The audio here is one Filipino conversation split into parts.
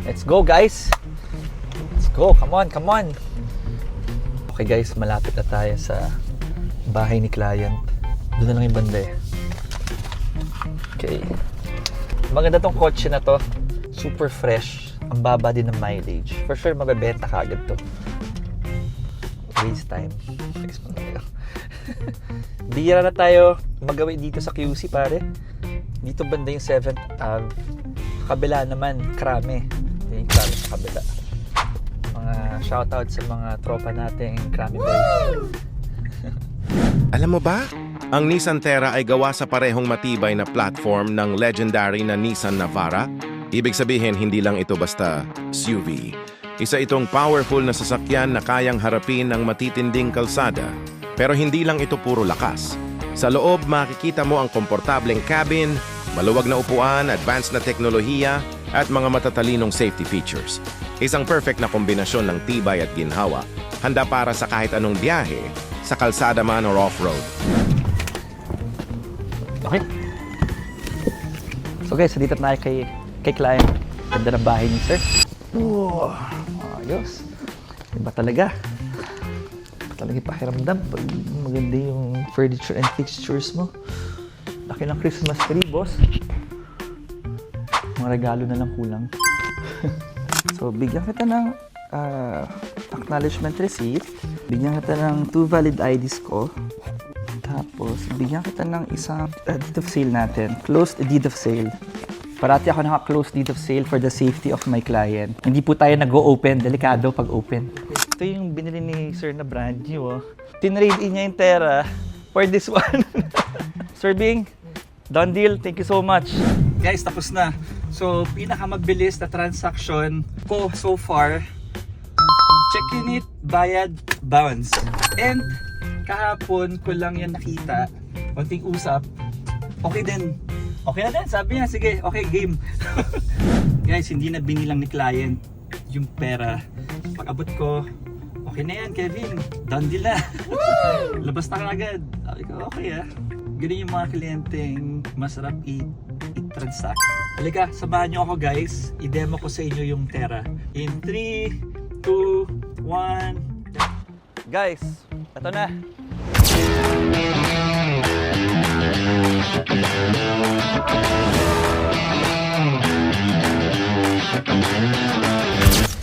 Let's go, guys. Let's go. Come on, come on. Okay, guys. Malapit na tayo sa bahay ni client. Doon na lang yung banda eh. Okay. Maganda tong kotse na to. Super fresh. Ang baba din ng mileage. For sure, mabebenta ka agad to. Waste time. Thanks mo tayo. Bihira na tayo magawi dito sa QC, pare. Dito banda yung 7th Ave. Kabila naman, Krame. Yung Krame sa kabila. Mga shoutout sa mga tropa nating Krame boys. Alam mo ba? Ang Nissan Terra ay gawa sa parehong matibay na platform ng legendary na Nissan Navara. Ibig sabihin, hindi lang ito basta SUV. Isa itong powerful na sasakyan na kayang harapin ng matitinding kalsada. Pero hindi lang ito puro lakas. Sa loob, makikita mo ang komportableng cabin, maluwag na upuan, advanced na teknolohiya, at mga matatalinong safety features. Isang perfect na kombinasyon ng tibay at ginhawa. Handa para sa kahit anong biyahe, sa kalsada man or off-road. Okay. So guys, dito na tayo kay client. Ganda ng bahay ni sir. Oh, ayos. Iba talaga. Talagang pakiramdam pag maganda yung furniture and fixtures mo. Laki ng Christmas tree, boss. Mga regalo na lang kulang. So, bigyan kita ng acknowledgement receipt. Bigyan kita ng 2 valid IDs ko. Tapos, bigyan kita ng isang deed of sale natin. Closed deed of sale. Parati ako naka-close deed of sale for the safety of my client. Hindi po tayo nag-o-open. Delikado pag open. Ito yung binili ni sir na brand new. Oh. Tinrade in niya yung Terra for this one. Sir Bing, done deal. Thank you so much. Guys, tapos na. So, pinakamabilis na transaction ko so far. Check unit, bayad, bounce. And kahapon ko lang yan nakita. Konting usap. Okay din. Okay na din. Sabi niya, sige, okay, game. Guys, hindi na binilang ni client yung pera. Pag abot ko, okay na yan, Kevin. Done deal na. Labas na agad. Sabi ko, okay ah. Ganun yung mga kliyenteng masarap i-transact. Halika, samahan nyo ako guys. I-demo ko sa inyo yung Terra. In 3, 2, 1. Guys, ito na.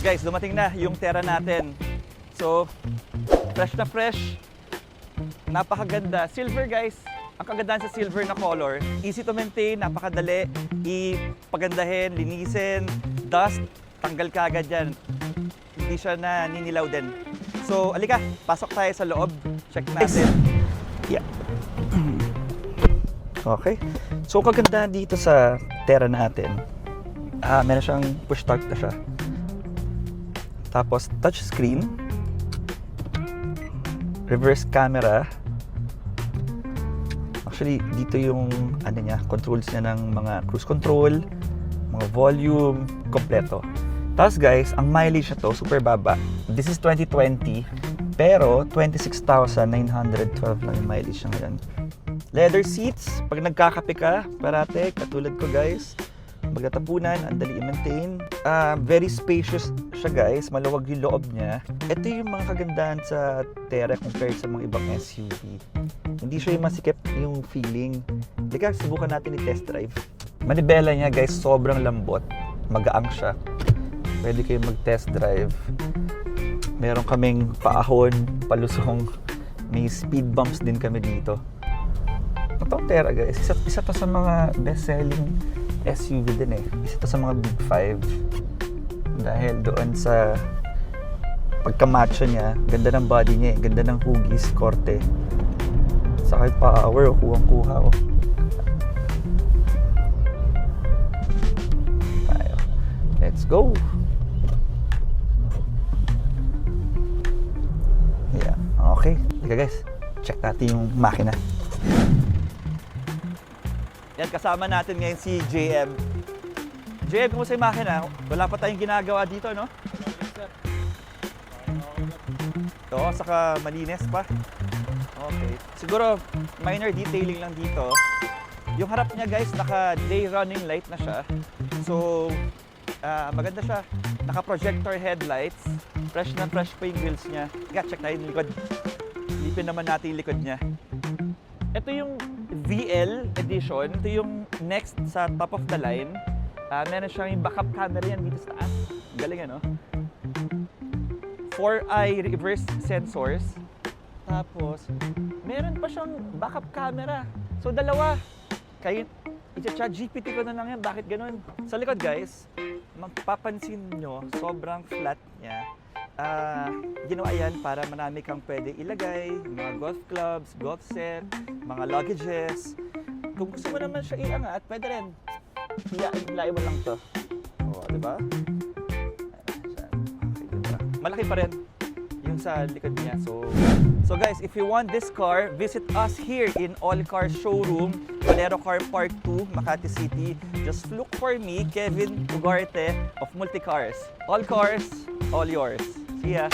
Guys, dumating na yung Terra natin. So, fresh na fresh. Napakaganda. Silver guys. Ang kagandahan sa silver na color, easy to maintain, napakadali, ipagandahin, linisin, dust, tanggal ka agad yan. Hindi siya naninilaw din. So, alika, pasok tayo sa loob. Check natin. Yeah. Okay. So, kagandahan dito sa Terra natin, meron siyang push start na siya. Tapos, touch screen, reverse camera. Actually, dito yung controls niya ng mga cruise control, mga volume, kompleto. Tapos guys, ang mileage na to, super baba. This is 2020, pero 26,912 lang yung mileage niya ngayon. Leather seats, pag nagkakape ka, parate, katulad ko guys, magtatapunan, ang dali i-maintain. Very spacious siya guys, maluwag yung loob niya. Ito yung mga kagandahan sa Terra compared sa mga ibang SUV. Hindi siya yung masikip yung feeling. Lika, subukan natin i-test drive. Manibela niya guys, sobrang lambot. Magaang siya. Pwede kayo mag-test drive. Meron kaming paahon, palusong. May speed bumps din kami dito. Itong Terra guys, isa to sa mga best-selling SUV din eh. Isa to sa mga Big 5. Dahil doon sa pagkamacho niya, ganda ng body niya eh. Ganda ng hugis, korte. Saka yung power, kuhang-kuha oh. Tayo. Let's go! Yeah, okay. Teka guys, check natin yung makina. Yan, kasama natin ngayon si JM. JM, kumusta yung makina? Wala pa tayong ginagawa dito, no? Oo, saka malinis pa. Okay. Siguro, minor detailing lang dito. Yung harap niya guys, naka day running light na siya. So, Maganda siya. Naka-projector headlights. Fresh na fresh pa yung grills niya. Check tayo yung likod. Lipin naman natin yung likod niya. Ito yung VL edition. Ito yung next sa top of the line. Meron siyang yung backup camera yan dito sa taas. Galing ano? 4-eye reverse sensors. Tapos, meron pa siyang backup camera. So, dalawa. Kaya, i-chat GPT ko na lang yan. Bakit ganun? Sa likod, guys, magpapansin nyo, sobrang flat niya. Ginawa yan para marami kang pwede ilagay, mga golf clubs, golf set, mga luggages. Kung gusto mo naman siya iangat, pwede rin. Hilain mo lang to. O, diba? Malaki pa rin yung sa likod niya. So guys, if you want this car, visit us here in All Car Showroom, Valero Car Park 2, Makati City. Just look for me, Kevin Ugarte of Multicars. All cars, all yours. See ya!